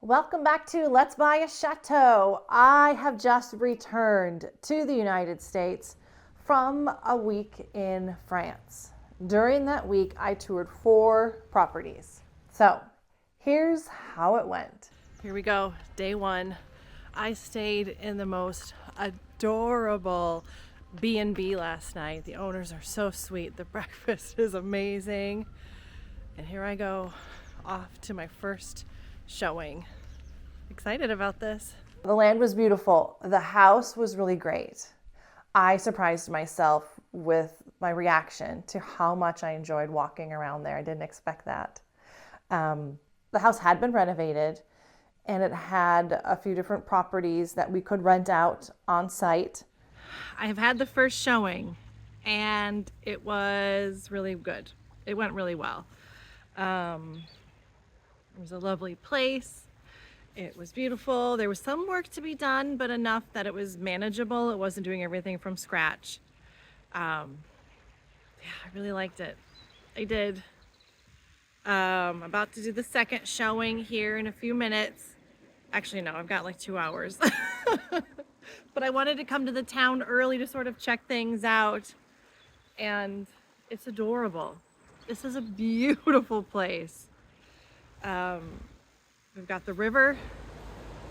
Welcome back to Let's Buy a Chateau. I have just returned to the United States from a week in France. During that week, I toured 4 properties. So here's how it went. Here we go, day 1. I stayed in the most adorable B&B last night. The owners are so sweet. The breakfast is amazing. And here I go off to my first showing. Excited about this. The land was beautiful. The house was really great. I surprised myself with my reaction to how much I enjoyed walking around there. I didn't expect that. The house had been renovated and it had a few different properties that we could rent out on site. I have had the first showing and it was really good. It went really well. It was a lovely place. It was beautiful. There was some work to be done, but enough that it was manageable. It wasn't doing everything from scratch. Yeah, I really liked it. I did. I'm about to do the second showing here in a few minutes. Actually, no, I've got like 2 hours. But I wanted to come to the town early to sort of check things out. And it's adorable. This is a beautiful place. We've got the river.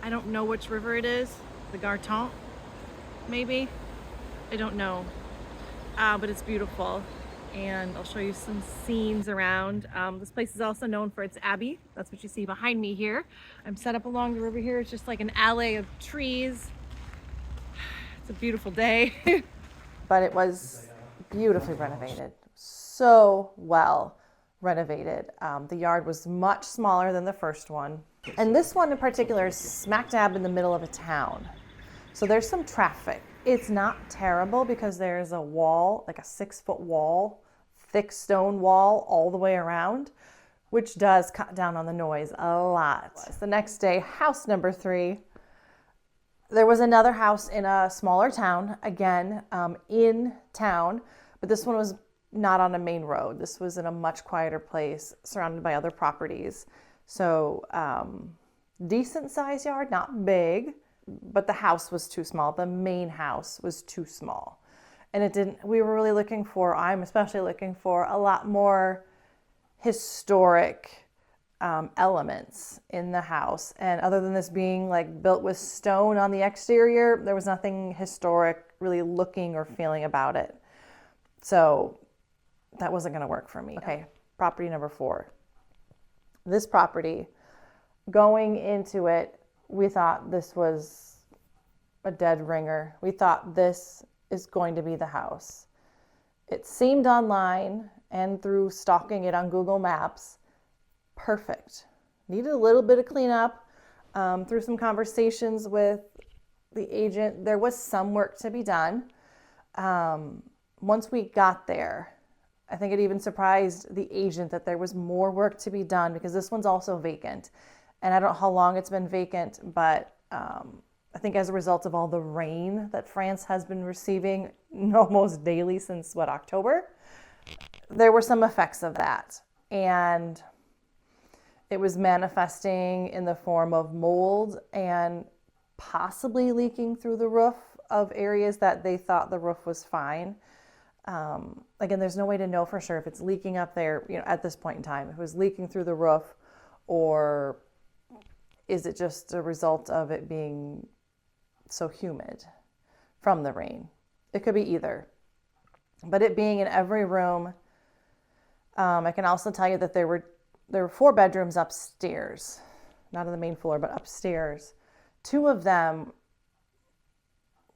I don't know which river it is. The Garton, maybe? I don't know. But it's beautiful. And I'll show you some scenes around. This place is also known for its abbey. That's what you see behind me here. I'm set up along the river here. It's just like an alley of trees. It's a beautiful day. But it was beautifully renovated. So well renovated. The yard was much smaller than the first one. And this one in particular is smack dab in the middle of a town. So there's some traffic. It's not terrible because there's a wall, like a 6-foot wall, thick stone wall all the way around, which does cut down on the noise a lot. The next day, house number 3. There was another house in a smaller town, again, in town, but this one was not on a main road. This was in a much quieter place surrounded by other properties. So decent sized yard, not big, but the house was too small. The main house was too small. And we were really looking for, I'm especially looking for a lot more historic elements in the house. And other than this being like built with stone on the exterior, there was nothing historic really looking or feeling about it. So that wasn't going to work for me. Okay, property number 4. This property, going into it, we thought this was a dead ringer. We thought this is going to be the house. It seemed online and through stalking it on Google Maps, perfect. Needed a little bit of cleanup. Through some conversations with the agent, there was some work to be done. Once we got there, I think it even surprised the agent that there was more work to be done because this one's also vacant. And I don't know how long it's been vacant, but I think as a result of all the rain that France has been receiving almost daily since, October, there were some effects of that. And it was manifesting in the form of mold and possibly leaking through the roof of areas that they thought the roof was fine. Again, there's no way to know for sure if it's leaking up there, at this point in time, if it was leaking through the roof, or is it just a result of it being so humid from the rain? It could be either. But it being in every room, I can also tell you that there were 4 bedrooms upstairs, not on the main floor, but upstairs. 2 of them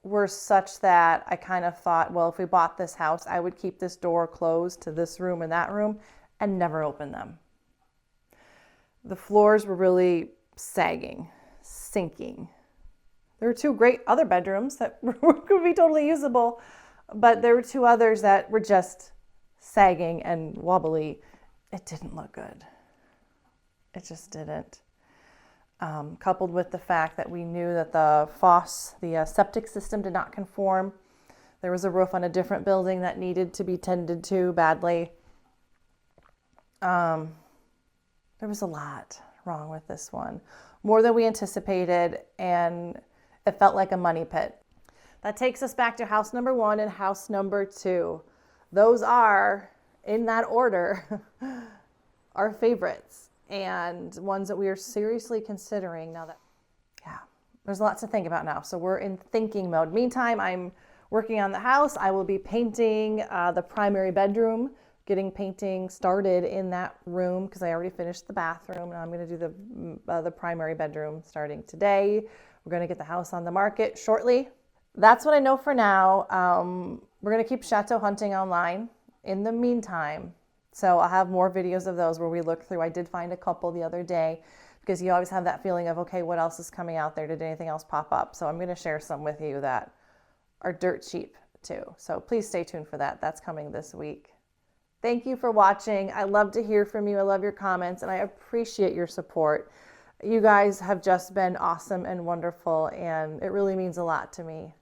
were such that I kind of thought, well, if we bought this house, I would keep this door closed to this room and that room and never open them. The floors were really sagging, sinking. There were 2 great other bedrooms that could be totally usable, but there were 2 others that were just sagging and wobbly. It didn't look good. It just didn't. Coupled with the fact that we knew that the septic system did not conform. There was a roof on a different building that needed to be tended to badly. There was a lot wrong with this one. more than we anticipated, and it felt like a money pit. That takes us back to house number 1 and house number 2. Those are, in that order, our favorites and ones that we are seriously considering now that, yeah, there's lots to think about now. So we're in thinking mode. Meantime, I'm working on the house. I will be painting the primary bedroom, getting painting started in that room because I already finished the bathroom. Now I'm going to do the primary bedroom starting today. We're going to get the house on the market shortly. That's what I know for now. We're going to keep Chateau hunting online in the meantime. So I'll have more videos of those where we look through. I did find a couple the other day because you always have that feeling of, okay, what else is coming out there? Did anything else pop up? So I'm going to share some with you that are dirt cheap too. So please stay tuned for that. That's coming this week. Thank you for watching. I love to hear from you. I love your comments and I appreciate your support. You guys have just been awesome and wonderful, and it really means a lot to me.